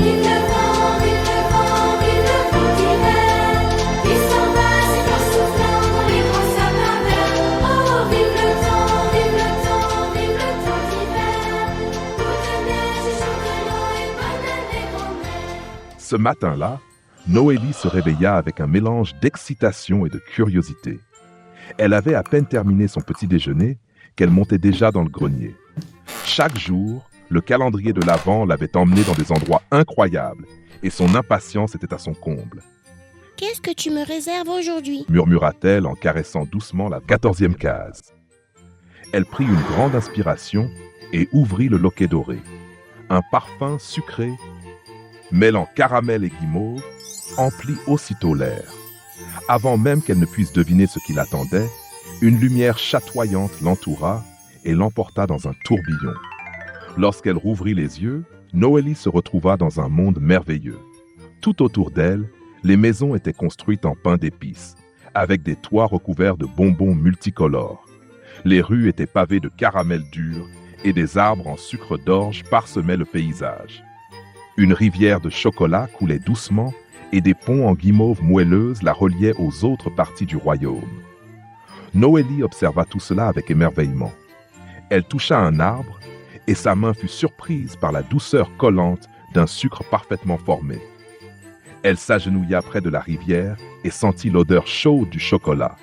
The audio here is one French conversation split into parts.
vive le vent, vive le vent, vive le vent d'hiver. Il s'en va, c'est en soufflant dans les grands sapins verts. Oh, vive le temps, vive le temps, vive le temps d'hiver. Toute neige et chaud de l'eau et bonne année grand-mère. Ce matin-là, Noélie se réveilla avec un mélange d'excitation et de curiosité. Elle avait à peine terminé son petit déjeuner qu'elle montait déjà dans le grenier. Chaque jour, le calendrier de l'Avent l'avait emmenée dans des endroits incroyables et son impatience était à son comble. « Qu'est-ce que tu me réserves aujourd'hui ?» murmura-t-elle en caressant doucement la 14e case. Elle prit une grande inspiration et ouvrit le loquet doré. Un parfum sucré, mêlant caramel et guimauve, emplit aussitôt l'air. Avant même qu'elle ne puisse deviner ce qui l'attendait, une lumière chatoyante l'entoura et l'emporta dans un tourbillon. Lorsqu'elle rouvrit les yeux, Noélie se retrouva dans un monde merveilleux. Tout autour d'elle, les maisons étaient construites en pain d'épices, avec des toits recouverts de bonbons multicolores. Les rues étaient pavées de caramel dur et des arbres en sucre d'orge parsemaient le paysage. Une rivière de chocolat coulait doucement et des ponts en guimauve moelleuse la reliaient aux autres parties du royaume. Noélie observa tout cela avec émerveillement. Elle toucha un arbre et sa main fut surprise par la douceur collante d'un sucre parfaitement formé. Elle s'agenouilla près de la rivière et sentit l'odeur chaude du chocolat.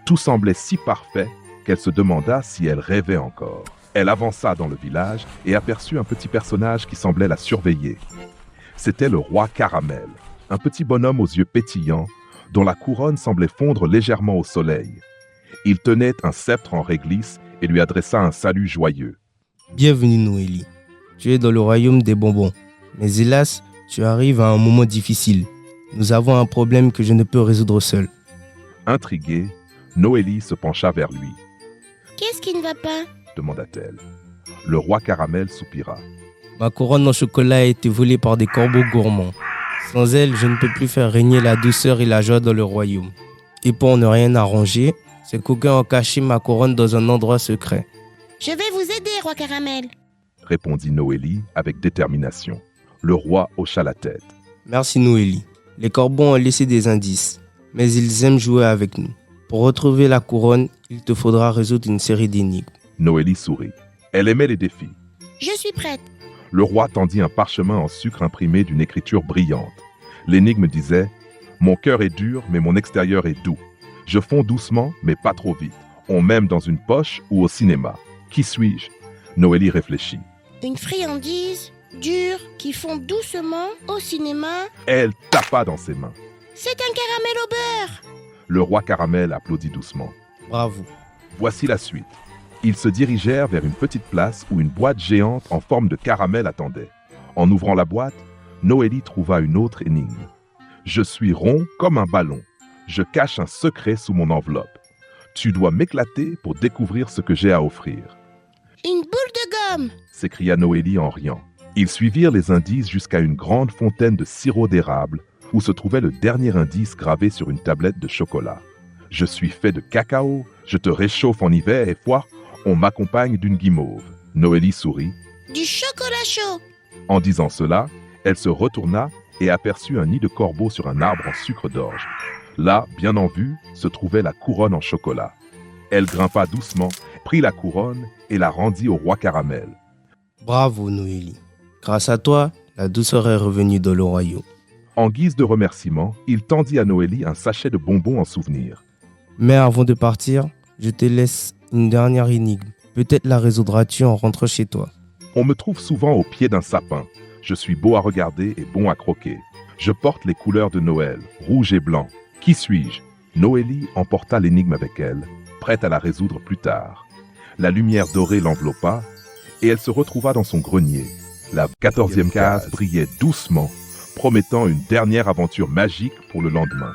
Tout semblait si parfait qu'elle se demanda si elle rêvait encore. Elle avança dans le village et aperçut un petit personnage qui semblait la surveiller. C'était le roi Caramel, un petit bonhomme aux yeux pétillants, dont la couronne semblait fondre légèrement au soleil. Il tenait un sceptre en réglisse et lui adressa un salut joyeux. « Bienvenue Noélie, tu es dans le royaume des bonbons. Mais hélas, tu arrives à un moment difficile. Nous avons un problème que je ne peux résoudre seul. » Intriguée, Noélie se pencha vers lui. « Qu'est-ce qui ne va pas ?» demanda-t-elle. Le roi Caramel soupira. « Ma couronne en chocolat a été volée par des corbeaux gourmands. Sans elle, je ne peux plus faire régner la douceur et la joie dans le royaume. Et pour ne rien arranger, ces coquins ont caché ma couronne dans un endroit secret. » « Je vais vous aider, roi Caramel. » répondit Noélie avec détermination. Le roi hocha la tête. « Merci Noélie. Les corbeaux ont laissé des indices, mais ils aiment jouer avec nous. Pour retrouver la couronne, il te faudra résoudre une série d'énigmes. » Noélie sourit. Elle aimait les défis. « Je suis prête. » Le roi tendit un parchemin en sucre imprimé d'une écriture brillante. L'énigme disait « Mon cœur est dur, mais mon extérieur est doux. Je fonds doucement, mais pas trop vite. On m'aime dans une poche ou au cinéma. Qui suis-je » Noélie réfléchit. « Une friandise dure qui fond doucement au cinéma. » Elle tapa dans ses mains. « C'est un caramel au beurre. » Le roi Caramel applaudit doucement. Bravo. Voici la suite. Ils se dirigèrent vers une petite place où une boîte géante en forme de caramel attendait. En ouvrant la boîte, Noélie trouva une autre énigme. « Je suis rond comme un ballon. Je cache un secret sous mon enveloppe. Tu dois m'éclater pour découvrir ce que j'ai à offrir. » « Une boule de gomme !» s'écria Noélie en riant. Ils suivirent les indices jusqu'à une grande fontaine de sirop d'érable où se trouvait le dernier indice gravé sur une tablette de chocolat. « Je suis fait de cacao, je te réchauffe en hiver et foi, on m'accompagne d'une guimauve. » Noélie sourit. « Du chocolat chaud !» En disant cela, elle se retourna et aperçut un nid de corbeau sur un arbre en sucre d'orge. Là, bien en vue, se trouvait la couronne en chocolat. Elle grimpa doucement, prit la couronne et la rendit au roi Caramel. Bravo Noélie. Grâce à toi, la douceur est revenue dans le royaume. En guise de remerciement, il tendit à Noélie un sachet de bonbons en souvenir. Mais avant de partir, je te laisse une dernière énigme. Peut-être la résoudras-tu en rentrant chez toi. On me trouve souvent au pied d'un sapin. Je suis beau à regarder et bon à croquer. Je porte les couleurs de Noël, rouge et blanc. Qui suis-je ? Noélie emporta l'énigme avec elle, prête à la résoudre plus tard. La lumière dorée l'enveloppa et elle se retrouva dans son grenier. La 14e case brillait doucement, promettant une dernière aventure magique pour le lendemain.